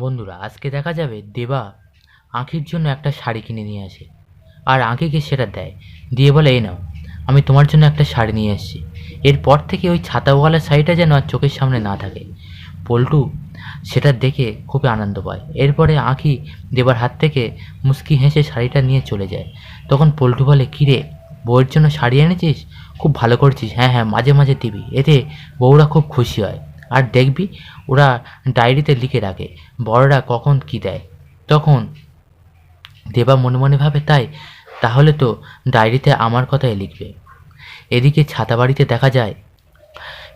বন্ধুরা, আজকে দেখা যাবে দেবা আঁখির জন্য একটা শাড়ি কিনে নিয়ে আসে। আর আঁখিকে সেটা দেয়, দিয়ে বলে, এই নাও, আমি তোমার জন্য একটা শাড়ি নিয়ে এসেছি। এরপর থেকে ওই ছাতাওয়ালা শাড়িটা যেন আর চোখের সামনে না থাকে। পল্টু সেটা দেখে খুবই আনন্দ পায়। এরপরে আঁখি দেবার হাত থেকে মুচকি হেসে শাড়িটা নিয়ে চলে যায়। তখন পল্টু বলে, কিরে, বউয়ের জন্য শাড়ি এনেছিস? খুব ভালো করছিস। হ্যাঁ হ্যাঁ, মাঝে মাঝে দিবি, এতে বউরা খুব খুশি হয়। আর দেখবি, ওরা ডায়েরিতে লিখে রাখে বড়রা কখন কি দেয়। তখন দেবা মনে মনে ভাবে, তাহলে তো ডায়েরিতে আমার কথাই লিখবে। এদিকে ছাতা বাড়িতে দেখা যায়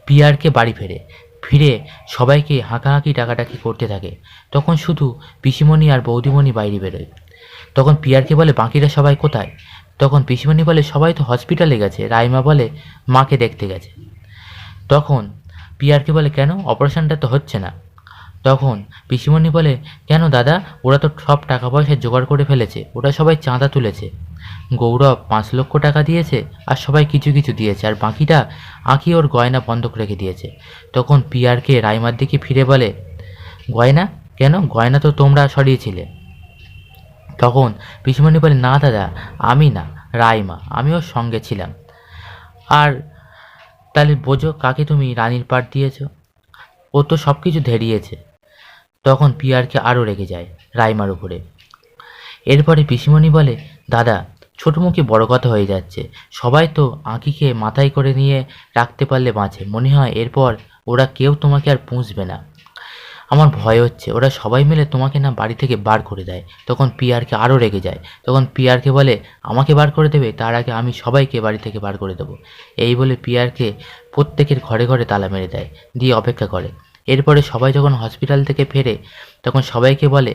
পিয়ারকে বাড়ি ফিরে সবাইকে হাঁকাহাঁকি ডাকাডাকি করতে থাকে। তখন শুধু পিসিমণি আর বৌদিমণি বাইরে বেরোয়। তখন পিয়ারকে বলে, বাকিরা সবাই কোথায়? তখন পিসিমণি বলে, সবাই তো হসপিটালে গেছে। রাইমা বলে, মাকে দেখতে গেছে। তখন পিয়ারকে বলে, কেন, অপারেশনটা তো হচ্ছে না? তখন পিসিমণি বলে, কেন দাদা, ওরা তো সব টাকা পয়সা জোগাড় করে ফেলেছে, ওরা সবাই চাঁদা তুলেছে। গৌরব 5 লক্ষ টাকা দিয়েছে, আর সবাই কিছু কিছু দিয়েছে, আর বাকিটা আঁকি ওর গয়না বন্ধক রেখে দিয়েছে। তখন পিয়ারকে রাইমার দিকে ফিরে বলে, গয়না কেন? গয়না তো তোমরা সরিয়েছিলে। তখন পিসিমণি বলে, না দাদা, আমি না, রাইমা, আমি ওর সঙ্গে ছিলাম। আর তাহলে বোঝো কাকে তুমি রানীর পাট দিয়েছ, ও তো সব কিছু ধেরিয়েছে। তখন পিয়ারকে আরও রেগে যায় রাইমার উপরে। এরপরে পিসিমণি বলে, দাদা, ছোট মুখে বড় কথা হয়ে যাচ্ছে। সবাই তো আঁকিকে মাথায় করে নিয়ে রাখতে পারলে বাঁচে। মনে হয় এরপর ওরা কেউ তোমাকে আর পুষবে না। আমার ভয় হচ্ছে ওরা সবাই মিলে তোমাকে না বাড়ি থেকে বার করে দেয়। তখন পিয়ারকে আরও রেগে যায়। তখন পিয়ারকে বলে, আমাকে বার করে দেবে, তার আগে আমি সবাইকে বাড়ি থেকে বার করে দেবো। এই বলে পিয়ারকে প্রত্যেকের ঘরে ঘরে তালা মেরে দেয়, দিয়ে অপেক্ষা করে। এরপরে সবাই যখন হসপিটাল থেকে ফেরে, তখন সবাইকে বলে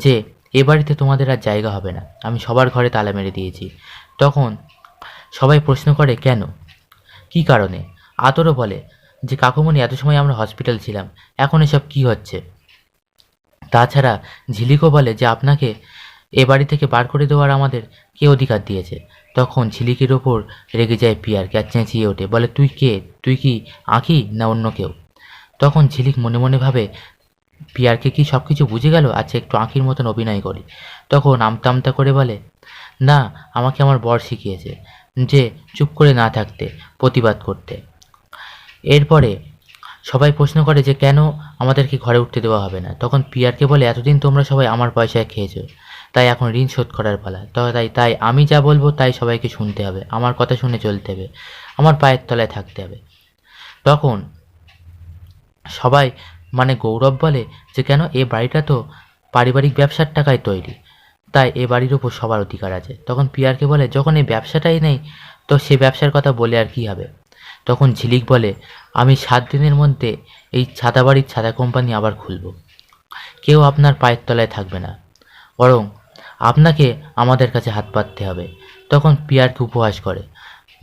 যে, এ বাড়িতে তোমাদের আর জায়গা হবে না, আমি সবার ঘরে তালা মেরে দিয়েছি। তখন সবাই প্রশ্ন করে, কেন, কী কারণে? আতরও বলে যে, কাকুমণি, এত সময় আমরা হসপিটাল ছিলাম, এখন এসব কী হচ্ছে? তাছাড়া ঝিলিকও বলে যে, আপনাকে এ বাড়ি থেকে বার করে দেওয়ার আমাদের কে অধিকার দিয়েছে? তখন ঝিলিকের ওপর রেগে যায় পিয়ার, আর চেঁচিয়ে ওঠে, বলে, তুই কে? তুই কি আঁকি না অন্য কেউ? তখন ঝিলিক মনে মনে ভাবে, পিয়ারকে কি সব কিছু বুঝে গেল? আচ্ছা, একটু আঁকির মতন অভিনয় করি। তখন আমতা আমতা করে বলে, না, আমাকে আমার বর শিখিয়েছে যে চুপ করে না থাকতে, প্রতিবাদ করতে। এরপরে সবাই প্রশ্ন করে যে, কেন আমাদেরকে ঘরে উঠতে দেওয়া হবে না? তখন পিয়ারকে বলে, এতদিন তোমরা সবাই আমার পয়সায় খেয়েছো, তাই এখন ঋণ শোধ করার পালা। তাই আমি যা বলবো তাই সবাইকে শুনতে হবে, আমার কথা শুনে চলতে হবে, আমার পায়ের তলায় থাকতে হবে। তখন সবাই, মানে গৌরব বলে যে, কেন, এ বাড়িটা তো পারিবারিক ব্যবসার টাকায় তৈরি, তাই এ বাড়ির ওপর সবার অধিকার আছে। তখন পিয়ারকে বলে, যখন এই ব্যবসাটাই নেই, তো সে ব্যবসার কথা বলে আর কি হবে? তখন ঝিলিক বলে, আমি 7 দিনের মধ্যে এই ছাতাবাড়ির ছাতা কোম্পানি আবার খুলব। কেউ আপনার পায়ের তলায় থাকবে না, বরং আপনাকে আমাদের কাছে হাত পাততে হবে। তখন পিয়ারকে উপহাস করে,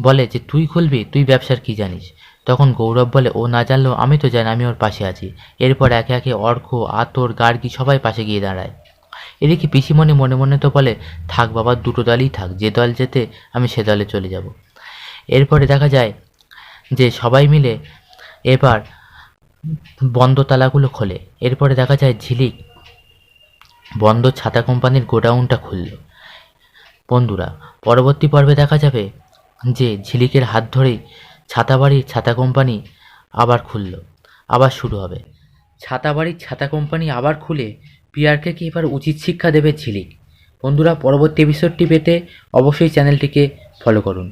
বলে যে, তুই খুলবি, তুই ব্যবসার কি জানিস? তখন গৌরব বলে, ও না জানলেও আমি তো জানি, আমি ওর পাশে আছি। এরপর একে একে অর্ক, আতর, গার্গী সবাই পাশে গিয়ে দাঁড়ায়। এদিকে পিসিমণি মনে মনে তো বলে, থাক বাবা, দুটো দলই থাক, যে দল যেতে আমি সে দলে চলে যাব। এরপরে দেখা যায় যে সবাই মিলে এবার বন্ধ তালাগুলো খোলে। এরপরে দেখা যায় ঝিলিক বন্ধ ছাতা কোম্পানির গোডাউনটা খুলল। বন্ধুরা, পরবর্তী পর্বে দেখা যাবে যে ঝিলিকের হাত ধরেই ছাতাবাড়ির ছাতা কোম্পানি আবার খুলল, আবার শুরু হবে। ছাতাবাড়ির ছাতা কোম্পানি আবার খুলে পিয়ারকে কি এবার উচিত শিক্ষা দেবে ঝিলিক? বন্ধুরা, পরবর্তী এপিসোডটি পেতে অবশ্যই চ্যানেলটিকে ফলো করুন।